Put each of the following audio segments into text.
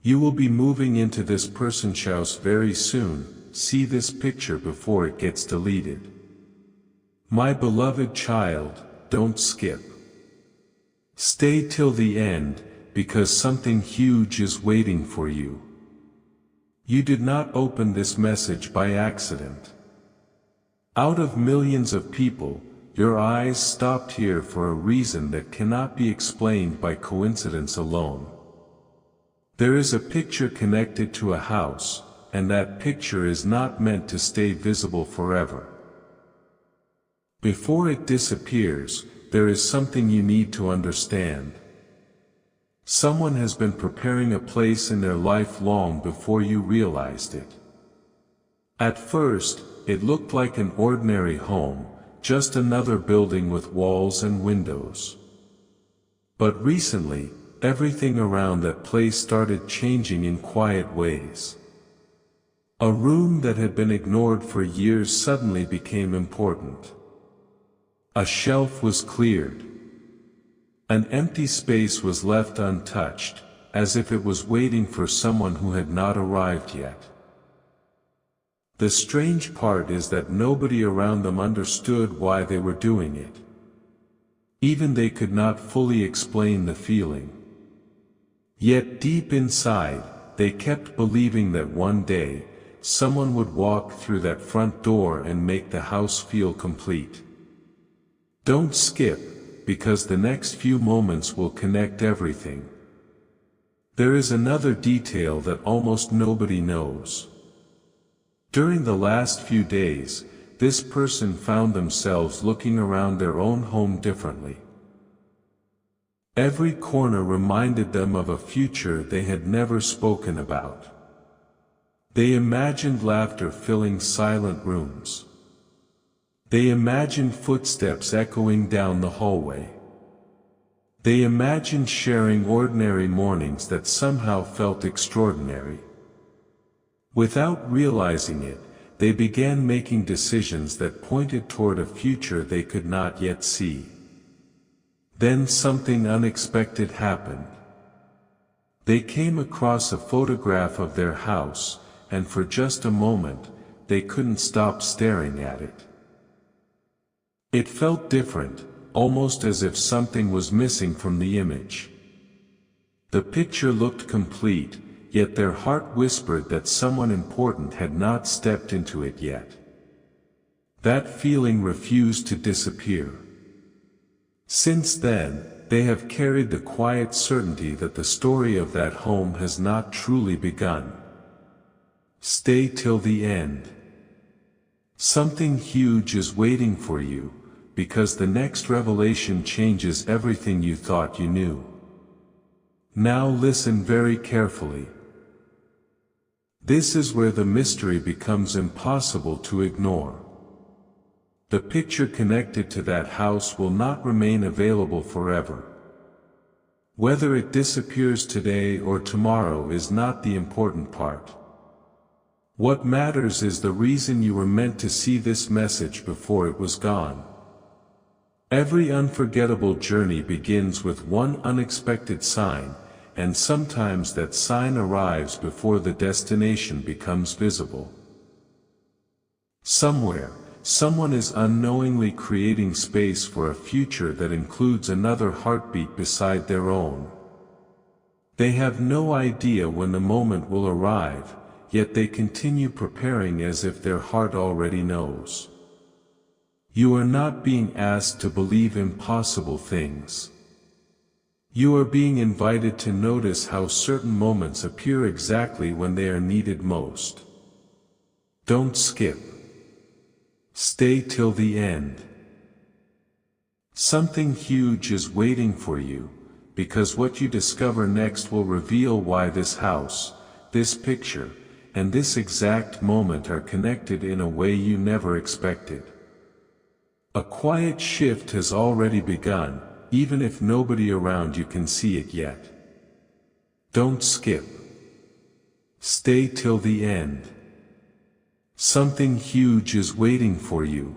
You will be moving into this person's house very soon. See this picture before it gets deleted. My beloved child, don't skip. Stay till the end, because something huge is waiting for you. You did not open this message by accident. Out of millions of people, your eyes stopped here for a reason that cannot be explained by coincidence alone. There is a picture connected to a house, and that picture is not meant to stay visible forever. Before it disappears, there is something you need to understand. Someone has been preparing a place in their life long before you realized it. At first, it looked like an ordinary home, just another building with walls and windows. But recently, everything around that place started changing in quiet ways. A room that had been ignored for years suddenly became important. A shelf was cleared. An empty space was left untouched, as if it was waiting for someone who had not arrived yet. The strange part is that nobody around them understood why they were doing it. Even they could not fully explain the feeling. Yet deep inside, they kept believing that one day, someone would walk through that front door and make the house feel complete. Don't skip, because the next few moments will connect everything. There is another detail that almost nobody knows. During the last few days, this person found themselves looking around their own home differently. Every corner reminded them of a future they had never spoken about. They imagined laughter filling silent rooms. They imagined footsteps echoing down the hallway. They imagined sharing ordinary mornings that somehow felt extraordinary. Without realizing it, they began making decisions that pointed toward a future they could not yet see. Then something unexpected happened. They came across a photograph of their house, and for just a moment, they couldn't stop staring at it. It felt different, almost as if something was missing from the image. The picture looked complete, yet their heart whispered that someone important had not stepped into it yet. That feeling refused to disappear. Since then, they have carried the quiet certainty that the story of that home has not truly begun. Stay till the end. Something huge is waiting for you, because the next revelation changes everything you thought you knew. Now listen very carefully. This is where the mystery becomes impossible to ignore. The picture connected to that house will not remain available forever. Whether it disappears today or tomorrow is not the important part. What matters is the reason you were meant to see this message before it was gone. Every unforgettable journey begins with one unexpected sign, and sometimes that sign arrives before the destination becomes visible. Somewhere, someone is unknowingly creating space for a future that includes another heartbeat beside their own. They have no idea when the moment will arrive, yet they continue preparing as if their heart already knows. You are not being asked to believe impossible things. You are being invited to notice how certain moments appear exactly when they are needed most. Don't skip. Stay till the end. Something huge is waiting for you, because what you discover next will reveal why this house, this picture, and this exact moment are connected in a way you never expected. A quiet shift has already begun, even if nobody around you can see it yet. Don't skip. Stay till the end. Something huge is waiting for you.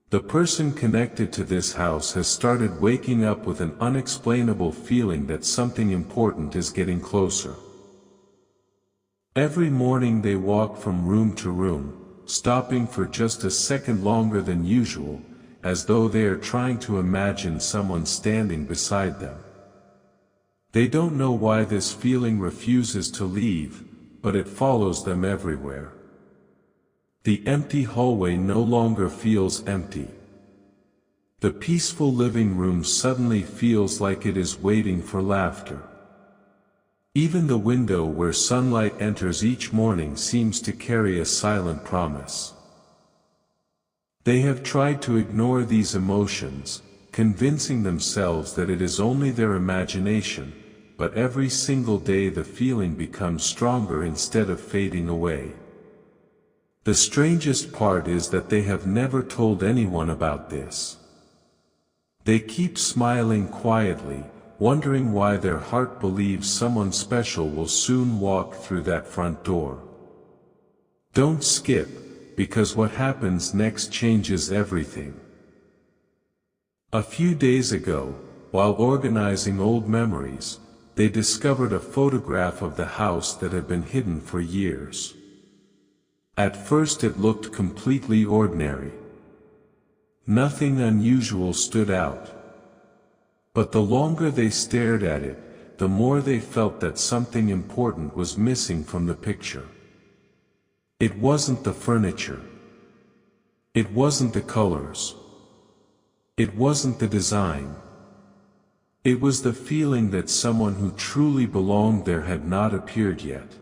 The person connected to this house has started waking up with an unexplainable feeling that something important is getting closer. Every morning they walk from room to room, stopping for just a second longer than usual, as though they are trying to imagine someone standing beside them. They don't know why this feeling refuses to leave, but it follows them everywhere. The empty hallway no longer feels empty. The peaceful living room suddenly feels like it is waiting for laughter. Even the window where sunlight enters each morning seems to carry a silent promise. They have tried to ignore these emotions, convincing themselves that it is only their imagination, but every single day the feeling becomes stronger instead of fading away. The strangest part is that they have never told anyone about this. They keep smiling quietly, wondering why their heart believes someone special will soon walk through that front door. Don't skip, because what happens next changes everything. A few days ago, while organizing old memories, they discovered a photograph of the house that had been hidden for years. At first it looked completely ordinary. Nothing unusual stood out. But the longer they stared at it, the more they felt that something important was missing from the picture. It wasn't the furniture. It wasn't the colors. It wasn't the design. It was the feeling that someone who truly belonged there had not appeared yet.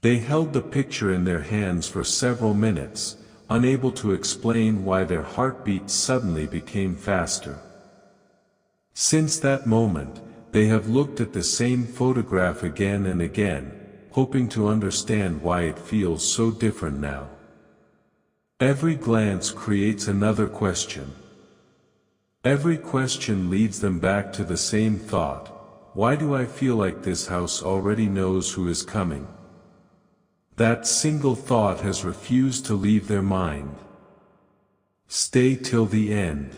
They held the picture in their hands for several minutes, unable to explain why their heartbeat suddenly became faster. Since that moment, they have looked at the same photograph again and again, hoping to understand why it feels so different now. Every glance creates another question. Every question leads them back to the same thought: why do I feel like this house already knows who is coming? That single thought has refused to leave their mind. Stay till the end.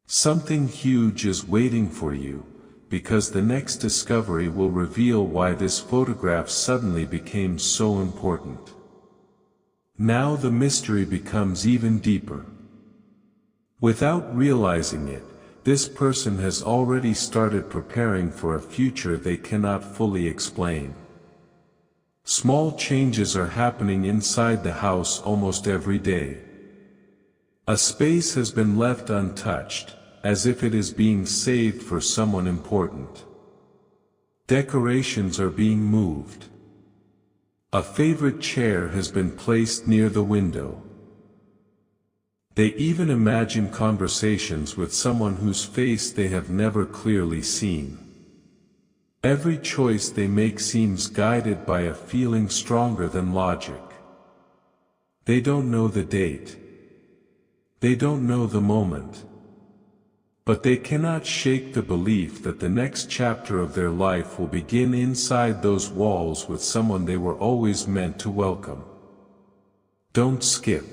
Something huge is waiting for you, because the next discovery will reveal why this photograph suddenly became so important. Now the mystery becomes even deeper. Without realizing it, this person has already started preparing for a future they cannot fully explain. Small changes are happening inside the house almost every day. A space has been left untouched, as if it is being saved for someone important. Decorations are being moved. A favorite chair has been placed near the window. They even imagine conversations with someone whose face they have never clearly seen. Every choice they make seems guided by a feeling stronger than logic. They don't know the date. They don't know the moment. But they cannot shake the belief that the next chapter of their life will begin inside those walls with someone they were always meant to welcome. Don't skip.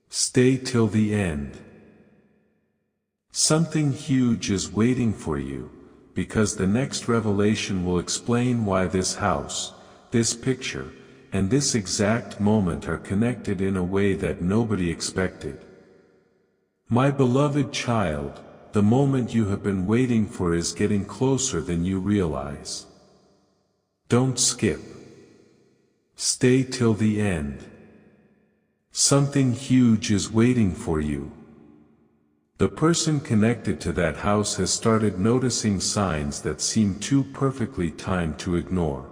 Stay till the end. Something huge is waiting for you, because the next revelation will explain why this house, this picture, and this exact moment are connected in a way that nobody expected. My beloved child, the moment you have been waiting for is getting closer than you realize. Don't skip. Stay till the end. Something huge is waiting for you. The person connected to that house has started noticing signs that seem too perfectly timed to ignore.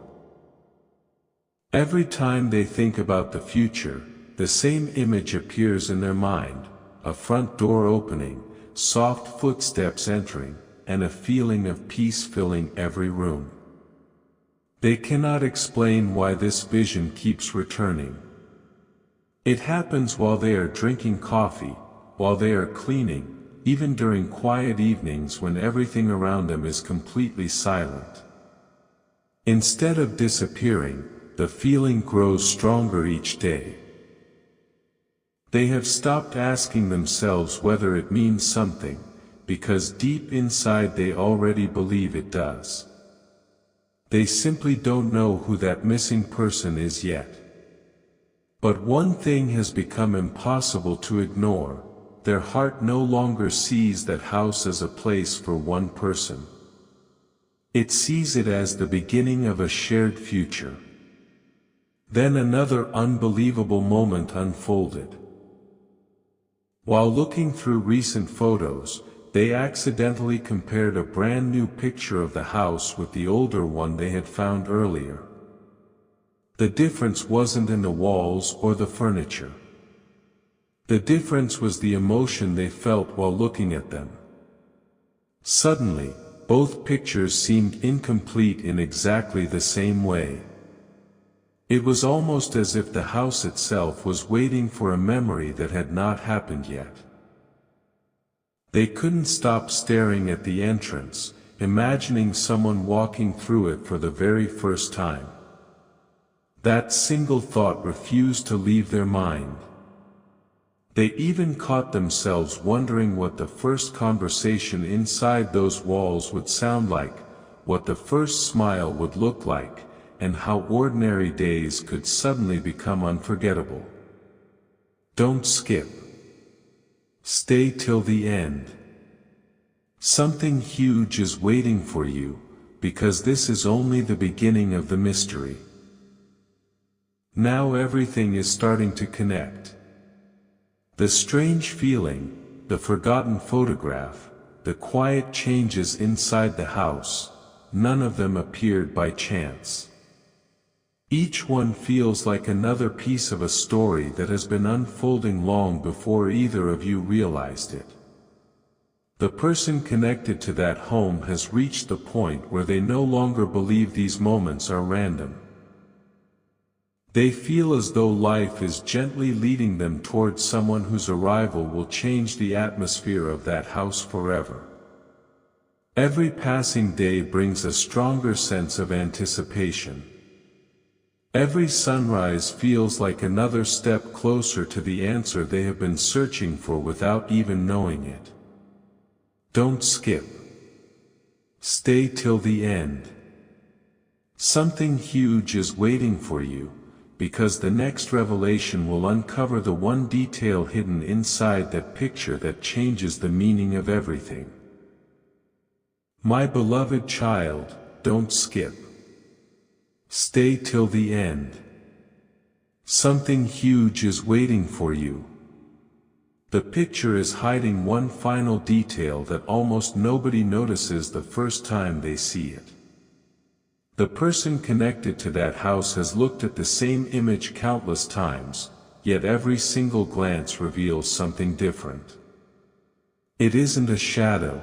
Every time they think about the future, the same image appears in their mind: a front door opening, soft footsteps entering, and a feeling of peace filling every room. They cannot explain why this vision keeps returning. It happens while they are drinking coffee, while they are cleaning, even during quiet evenings when everything around them is completely silent. Instead of disappearing, the feeling grows stronger each day. They have stopped asking themselves whether it means something, because deep inside they already believe it does. They simply don't know who that missing person is yet. But one thing has become impossible to ignore: their heart no longer sees that house as a place for one person. It sees it as the beginning of a shared future. Then another unbelievable moment unfolded. While looking through recent photos, they accidentally compared a brand new picture of the house with the older one they had found earlier. The difference wasn't in the walls or the furniture. The difference was the emotion they felt while looking at them. Suddenly, both pictures seemed incomplete in exactly the same way. It was almost as if the house itself was waiting for a memory that had not happened yet. They couldn't stop staring at the entrance, imagining someone walking through it for the very first time. That single thought refused to leave their mind. They even caught themselves wondering what the first conversation inside those walls would sound like, what the first smile would look like, and how ordinary days could suddenly become unforgettable. Don't skip. Stay till the end. Something huge is waiting for you, because this is only the beginning of the mystery. Now everything is starting to connect. The strange feeling, the forgotten photograph, the quiet changes inside the house, none of them appeared by chance. Each one feels like another piece of a story that has been unfolding long before either of you realized it. The person connected to that home has reached the point where they no longer believe these moments are random. They feel as though life is gently leading them towards someone whose arrival will change the atmosphere of that house forever. Every passing day brings a stronger sense of anticipation. Every sunrise feels like another step closer to the answer they have been searching for without even knowing it. Don't skip. Stay till the end. Something huge is waiting for you, because the next revelation will uncover the one detail hidden inside that picture that changes the meaning of everything. My beloved child, don't skip. Stay till the end. Something huge is waiting for you. The picture is hiding one final detail that almost nobody notices the first time they see it. The person connected to that house has looked at the same image countless times, yet every single glance reveals something different. It isn't a shadow.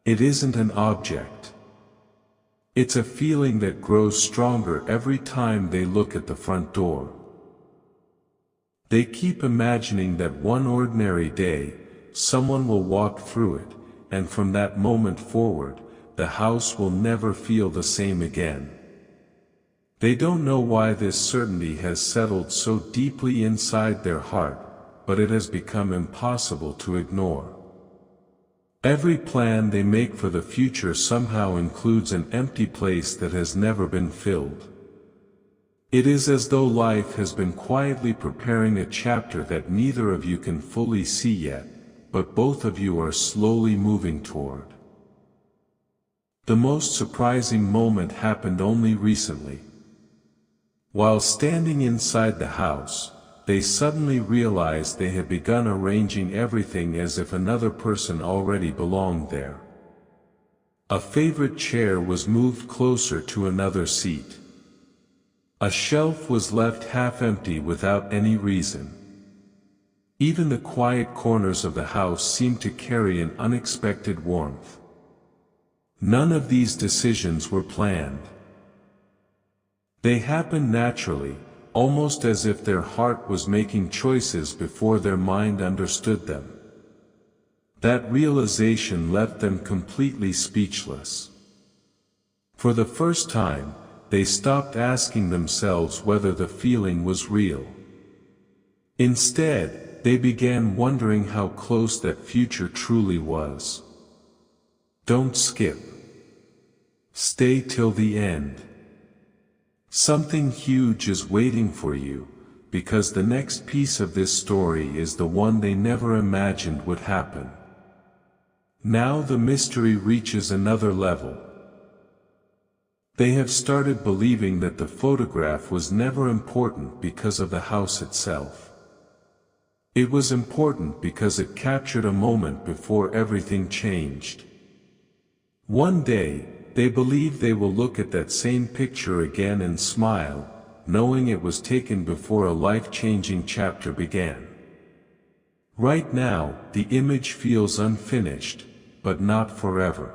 It isn't an object. It's a feeling that grows stronger every time they look at the front door. They keep imagining that one ordinary day, someone will walk through it, and from that moment forward, the house will never feel the same again. They don't know why this certainty has settled so deeply inside their heart, but it has become impossible to ignore. Every plan they make for the future somehow includes an empty place that has never been filled. It is as though life has been quietly preparing a chapter that neither of you can fully see yet, but both of you are slowly moving toward. The most surprising moment happened only recently. While standing inside the house, they suddenly realized they had begun arranging everything as if another person already belonged there. A favorite chair was moved closer to another seat. A shelf was left half empty without any reason. Even the quiet corners of the house seemed to carry an unexpected warmth. None of these decisions were planned. They happened naturally, almost as if their heart was making choices before their mind understood them. That realization left them completely speechless. For the first time, they stopped asking themselves whether the feeling was real. Instead, they began wondering how close that future truly was. Don't skip. Stay Stay till the end. Something huge is waiting for you, because the next piece of this story is the one they never imagined would happen. Now the mystery reaches another level. They have started believing that the photograph was never important because of the house itself. It was important because it captured a moment before everything changed. One day, they believe they will look at that same picture again and smile, knowing it was taken before a life-changing chapter began. Right now, the image feels unfinished, but not forever.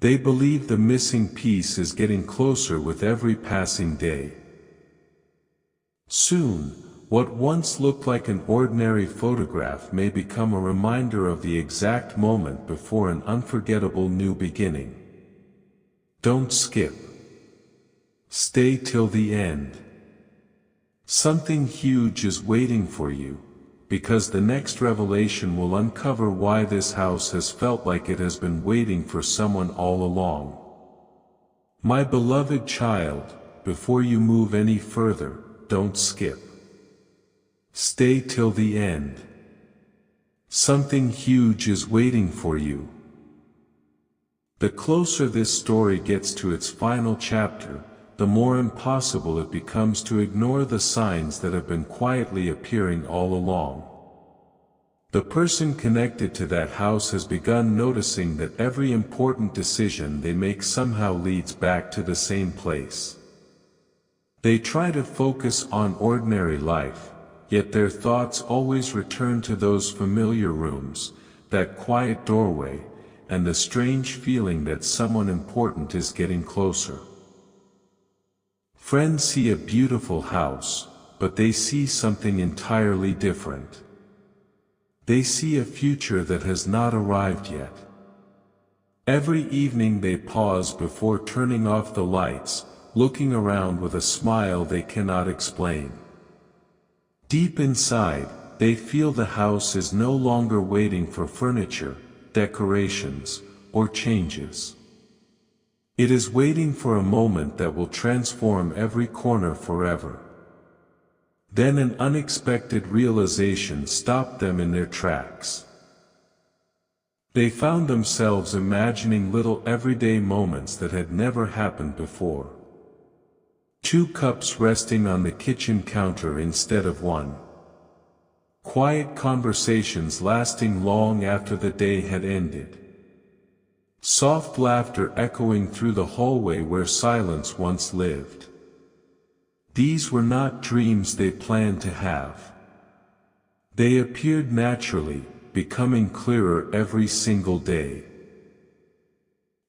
They believe the missing piece is getting closer with every passing day. Soon, what once looked like an ordinary photograph may become a reminder of the exact moment before an unforgettable new beginning. Don't skip. Stay till the end. Something huge is waiting for you, because the next revelation will uncover why this house has felt like it has been waiting for someone all along. My beloved child, before you move any further, don't skip. Stay till the end. Something huge is waiting for you. The closer this story gets to its final chapter, the more impossible it becomes to ignore the signs that have been quietly appearing all along. The person connected to that house has begun noticing that every important decision they make somehow leads back to the same place. They try to focus on ordinary life, yet their thoughts always return to those familiar rooms, that quiet doorway, and the strange feeling that someone important is getting closer. Friends see a beautiful house, but they see something entirely different. They see a future that has not arrived yet. Every evening they pause before turning off the lights, looking around with a smile they cannot explain. Deep inside, they feel the house is no longer waiting for furniture, decorations, or changes. It is waiting for a moment that will transform every corner forever. Then an unexpected realization stopped them in their tracks. They found themselves imagining little everyday moments that had never happened before. 2 cups resting on the kitchen counter instead of one. Quiet conversations lasting long after the day had ended. Soft laughter echoing through the hallway where silence once lived. These were not dreams they planned to have. They appeared naturally, becoming clearer every single day.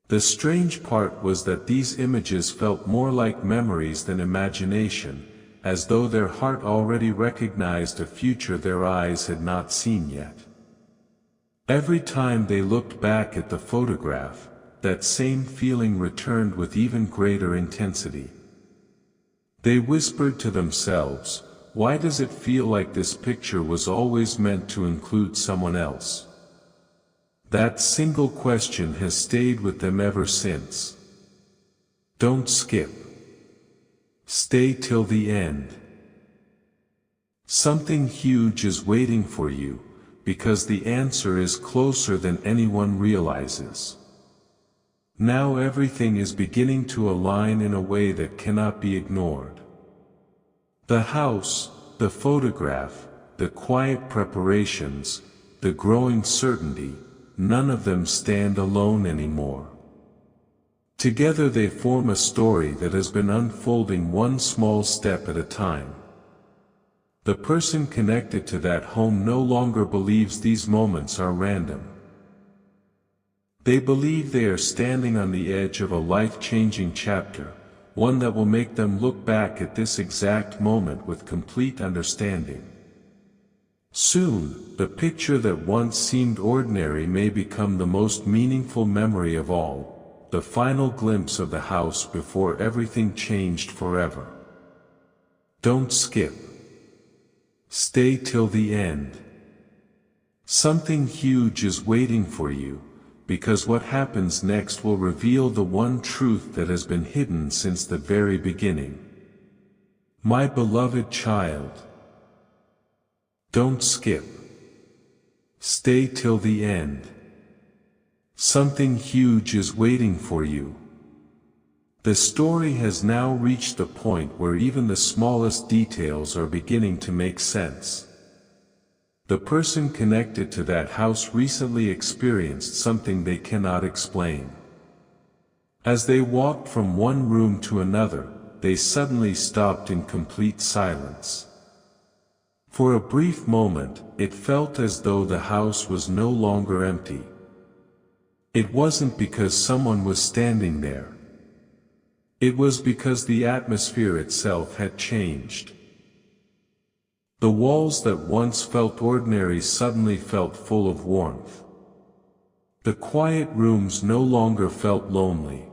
The strange part was that these images felt more like memories than imagination, as though their heart already recognized a future their eyes had not seen yet. Every time they looked back at the photograph, that same feeling returned with even greater intensity. They whispered to themselves, "Why does it feel like this picture was always meant to include someone else?" That single question has stayed with them ever since. Don't skip. Stay till the end. Something huge is waiting for you, because the answer is closer than anyone realizes. Now everything is beginning to align in a way that cannot be ignored. The house, the photograph, the quiet preparations, the growing certainty, none of them stand alone anymore. Together they form a story that has been unfolding one small step at a time. The person connected to that home no longer believes these moments are random. They believe they are standing on the edge of a life-changing chapter, one that will make them look back at this exact moment with complete understanding. Soon, the picture that once seemed ordinary may become the most meaningful memory of all, the final glimpse of the house before everything changed forever. Don't skip. Stay till the end. Something huge is waiting for you, because what happens next will reveal the one truth that has been hidden since the very beginning. My beloved child, don't skip. Stay till the end. Something huge is waiting for you. The story has now reached the point where even the smallest details are beginning to make sense. The person connected to that house recently experienced something they cannot explain. As they walked from one room to another, they suddenly stopped in complete silence. For a brief moment, it felt as though the house was no longer empty. It wasn't because someone was standing there. It was because the atmosphere itself had changed. The walls that once felt ordinary suddenly felt full of warmth. The quiet rooms no longer felt lonely.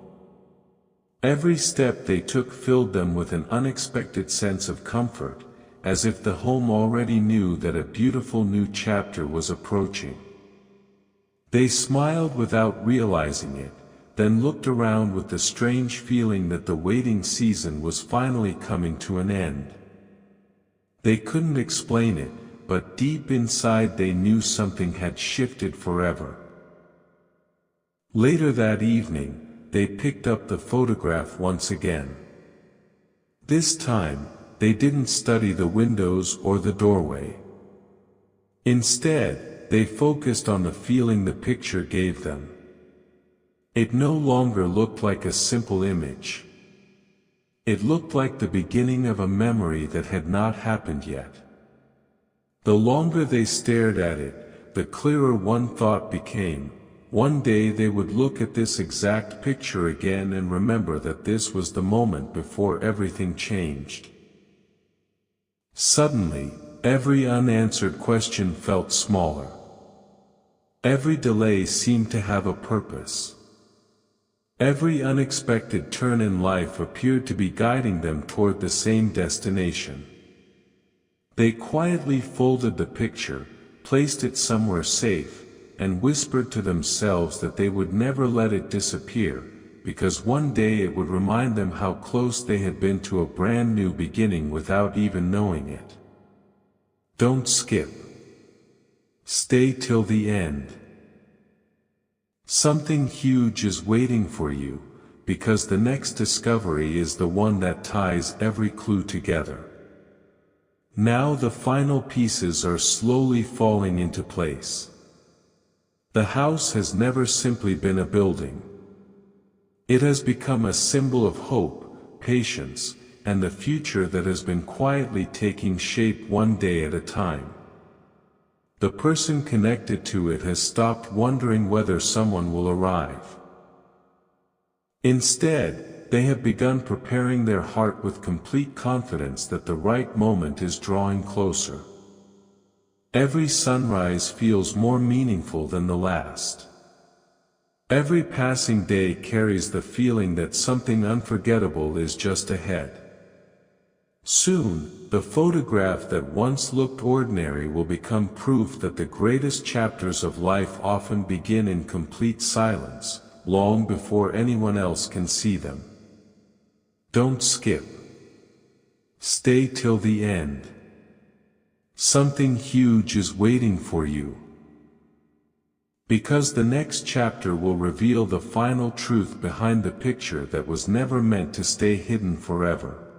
Every step they took filled them with an unexpected sense of comfort, as if the home already knew that a beautiful new chapter was approaching. They smiled without realizing it, then looked around with the strange feeling that the waiting season was finally coming to an end. They couldn't explain it, but deep inside they knew something had shifted forever. Later that evening, they picked up the photograph once again. This time, they didn't study the windows or the doorway. Instead, they focused on the feeling the picture gave them. It no longer looked like a simple image. It looked like the beginning of a memory that had not happened yet. The longer they stared at it, the clearer one thought became. One day they would look at this exact picture again and remember that this was the moment before everything changed. Suddenly, every unanswered question felt smaller. Every delay seemed to have a purpose. Every unexpected turn in life appeared to be guiding them toward the same destination. They quietly folded the picture, placed it somewhere safe, and whispered to themselves that they would never let it disappear, because one day it would remind them how close they had been to a brand new beginning without even knowing it. Don't skip. Stay till the end. Something huge is waiting for you, because the next discovery is the one that ties every clue together. Now the final pieces are slowly falling into place. The house has never simply been a building. It has become a symbol of hope, patience, and the future that has been quietly taking shape one day at a time. The person connected to it has stopped wondering whether someone will arrive. Instead, they have begun preparing their heart with complete confidence that the right moment is drawing closer. Every sunrise feels more meaningful than the last. Every passing day carries the feeling that something unforgettable is just ahead. Soon, the photograph that once looked ordinary will become proof that the greatest chapters of life often begin in complete silence, long before anyone else can see them. Don't skip. Stay till the end. Something huge is waiting for you. Because the next chapter will reveal the final truth behind the picture that was never meant to stay hidden forever.